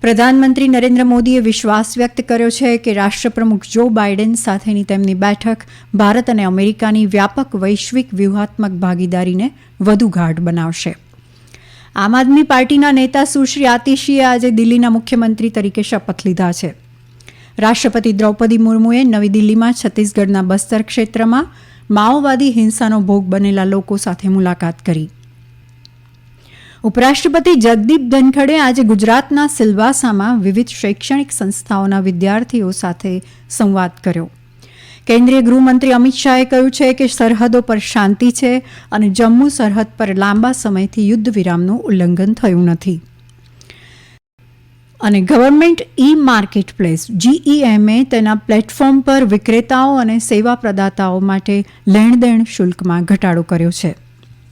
પ્રધાનમંત્રી નરેન્દ્ર મોદીએ વિશ્વાસ વ્યક્ત કર્યો છે કે રાષ્ટ્રપ્રમુખ જો બાઇડેન સાથેની તેમની બેઠક ભારત અને અમેરિકાની વ્યાપક વૈશ્વિક વ્યૂહાત્મક ભાગીદારીને વધુ ગાઢ બનાવશે. આમ આદમી પાર્ટીના નેતા સુશ્રી આતિશીએ આજે દિલ્હીના મુખ્યમંત્રી તરીકે શપથ લીધા છે. રાષ્ટ્રપતિ દ્રૌપદી મુર્મુએ નવી દિલ્હીમાં છત્તીસગઢના બસ્તર ક્ષેત્રમાં માઓવાદી હિંસાનો ભોગ બનેલા લોકો સાથે મુલાકાત કરી. ઉપરાષ્ટ્રપતિ જગદીપ ધનખડે આજે ગુજરાતના સિલવાસામાં વિવિધ શૈક્ષણિક સંસ્થાઓના વિદ્યાર્થીઓ સાથે સંવાદ કર્યો. કેન્દ્રીય ગૃહમંત્રી અમિત શાહે કહ્યું છે કે સરહદો પર શાંતિ છે અને જમ્મુ સરહદ પર લાંબા સમયથી યુદ્ધ વિરામનું ઉલ્લંઘન થયું નથી. અને ગવર્મેન્ટ ઈ માર્કેટ પ્લેસ GEMએ તેના પ્લેટફોર્મ પર વિક્રેતાઓ અને સેવા પ્રદાતાઓ માટે લેણદેણ શુલ્કમાં ઘટાડો કર્યો છે.